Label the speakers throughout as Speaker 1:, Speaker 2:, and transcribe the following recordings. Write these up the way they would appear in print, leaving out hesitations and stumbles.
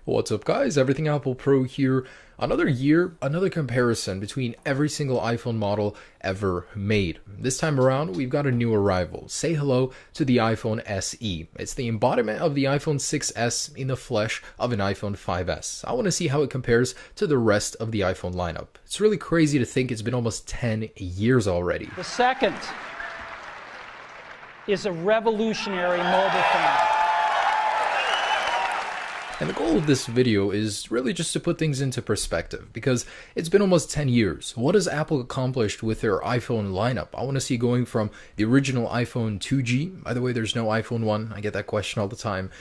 Speaker 1: What's up guys, Everything Apple Pro here. Another year, another comparison between every single iPhone model ever made. This time around, we've got a new arrival. Say hello to the iPhone SE. It's the embodiment of the iPhone 6s in the flesh of an iPhone 5s. I want to see how it compares to the rest of the iPhone lineup. It's really crazy to think it's been almost 10 years already.
Speaker 2: The second is a revolutionary mobile phone.
Speaker 1: And the goal of this video is really just to put things into perspective, because it's been almost 10 years. What has Apple accomplished with their iPhone lineup? I want to see going from the original iPhone 2G, by the way, there's no iPhone 1, I get that question all the time,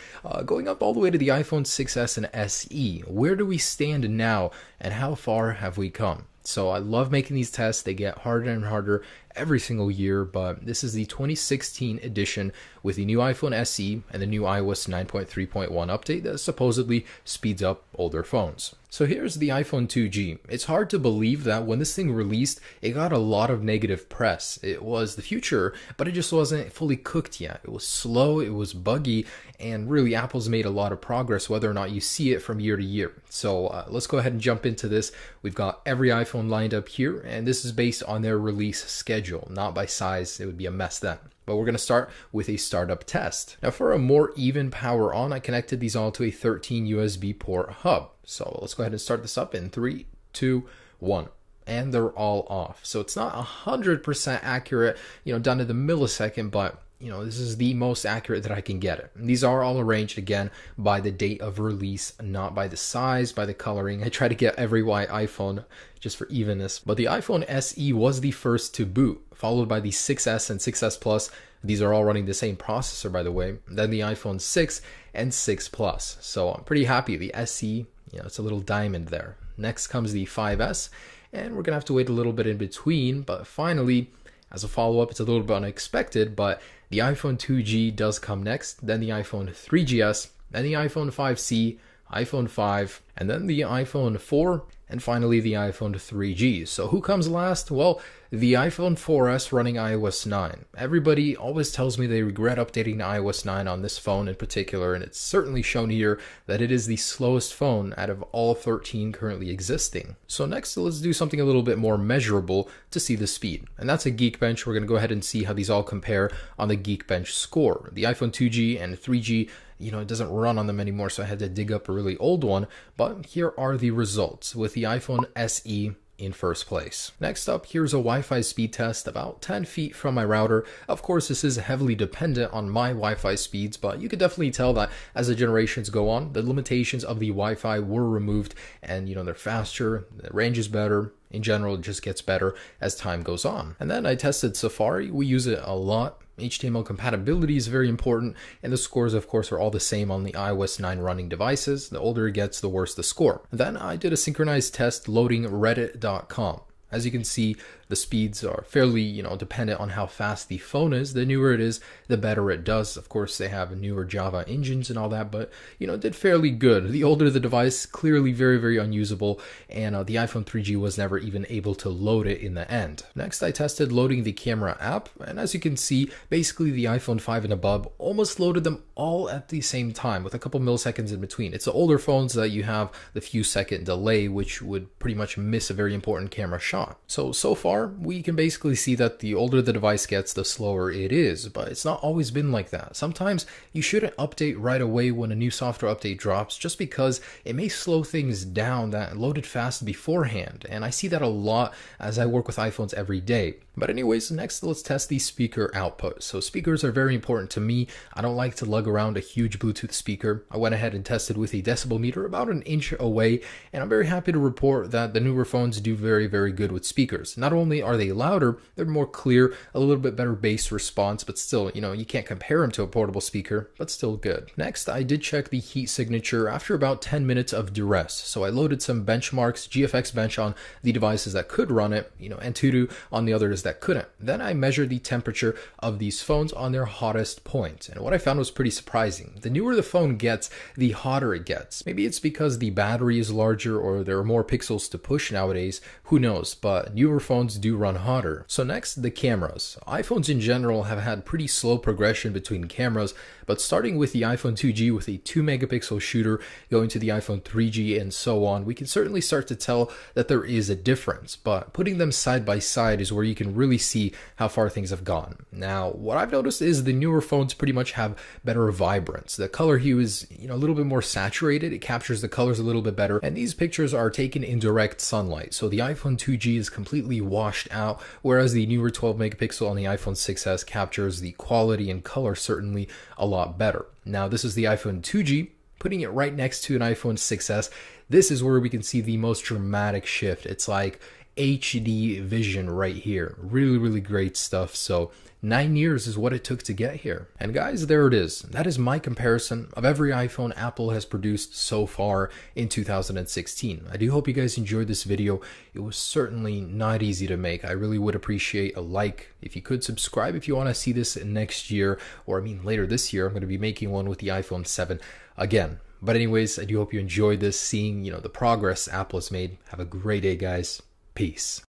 Speaker 1: going up all the way to the iPhone 6s and SE. Where do we stand now, and how far have we come? So I love making these tests. They get harder and harder every single year, but this is the 2016 edition with the new iPhone SE and the new iOS 9.3.1 update that supposedly speeds up older phones. So here's the iPhone 2G. It's hard to believe that when this thing released, it got a lot of negative press. It was the future, but it just wasn't fully cooked yet. It was slow, it was buggy, and really Apple's made a lot of progress whether or not you see it from year to year. So let's go ahead and jump into this. We've got every iPhone lined up here, and this is based on their release schedule, not by size. It would be a mess then. But we're going to start with a startup test. Now for a more even power on, I connected these all to a 13 USB port hub. So let's go ahead and start this up in 3, 2, 1. And they're all off. So it's not 100% accurate, down to the millisecond, but this is the most accurate that I can get it. And these are all arranged again by the date of release, not by the size, by the coloring. I try to get every white iPhone just for evenness. But the iPhone SE was the first to boot, followed by the 6S and 6S Plus. These are all running the same processor, by the way. Then the iPhone 6 and 6 Plus. So I'm pretty happy. The SE, it's a little diamond there. Next comes the 5S, and we're gonna have to wait a little bit in between. But finally, as a follow-up, it's a little bit unexpected, but the iPhone 2G does come next, then the iPhone 3GS, then the iPhone 5C, iPhone 5, and then the iPhone 4, and finally the iPhone 3G. So who comes last? Well, the iPhone 4S running iOS 9. Everybody always tells me they regret updating to iOS 9 on this phone in particular, and it's certainly shown here that it is the slowest phone out of all 13 currently existing. So next, let's do something a little bit more measurable to see the speed. And that's a Geekbench. We're going to go ahead and see how these all compare on the Geekbench score. The iPhone 2G and 3G, it doesn't run on them anymore, so I had to dig up a really old one. But here are the results, with the iPhone SE in first place. Next up, here's a Wi-Fi speed test about 10 feet from my router. Of course, this is heavily dependent on my Wi-Fi speeds, but you could definitely tell that as the generations go on, the limitations of the Wi-Fi were removed, and they're faster, the range is better. In general, it just gets better as time goes on. And then I tested Safari. We use it a lot. HTML compatibility is very important, and the scores, of course, are all the same on the iOS 9 running devices. The older it gets, the worse the score. Then I did a synchronized test loading reddit.com. As you can see, the speeds are fairly, dependent on how fast the phone is. The newer it is, the better it does. Of course, they have newer Java engines and all that, but, it did fairly good. The older the device, clearly very, very unusable, and the iPhone 3G was never even able to load it in the end. Next, I tested loading the camera app, and as you can see, basically the iPhone 5 and above almost loaded them all at the same time, with a couple milliseconds in between. It's the older phones that you have the few second delay, which would pretty much miss a very important camera shot. So far, we can basically see that the older the device gets, the slower it is, but it's not always been like that. Sometimes you shouldn't update right away when a new software update drops, just because it may slow things down that loaded fast beforehand, and I see that a lot as I work with iPhones every day. But anyways, next let's test the speaker output. So speakers are very important to me. I don't like to lug around a huge Bluetooth speaker. I went ahead and tested with a decibel meter about an inch away, and I'm very happy to report that the newer phones do very, very good with speakers. Not only are they louder, they're more clear, a little bit better bass response, but still, you can't compare them to a portable speaker, but still good. Next, I did check the heat signature after about 10 minutes of duress. So I loaded some benchmarks, GFX bench on the devices that could run it, Antutu on the others that couldn't. Then I measured the temperature of these phones on their hottest point, and what I found was pretty surprising. The newer the phone gets, the hotter it gets. Maybe it's because the battery is larger or there are more pixels to push nowadays, who knows, but newer phones iPhones do run hotter. So next, the cameras. iPhones in general have had pretty slow progression between cameras, but starting with the iPhone 2G with a 2 megapixel shooter, going to the iPhone 3G and so on, we can certainly start to tell that there is a difference, but putting them side by side is where you can really see how far things have gone. Now, what I've noticed is the newer phones pretty much have better vibrance. The color hue is, a little bit more saturated. It captures the colors a little bit better, and these pictures are taken in direct sunlight. So the iPhone 2G is completely washed out, whereas the newer 12 megapixel on the iPhone 6s captures the quality and color certainly a lot better. Now, this is the iPhone 2G. Putting it right next to an iPhone 6s, this is where we can see the most dramatic shift. It's like HD vision right here. Really, really great stuff. So 9 years is what it took to get here. And guys, there it is. That is my comparison of every iPhone Apple has produced so far in 2016. I do hope you guys enjoyed this video. It was certainly not easy to make. I really would appreciate a like. If you could subscribe if you want to see this next year, or later this year. I'm going to be making one with the iPhone 7 again. But anyways, I do hope you enjoyed this, seeing, the progress Apple has made. Have a great day, guys. Peace.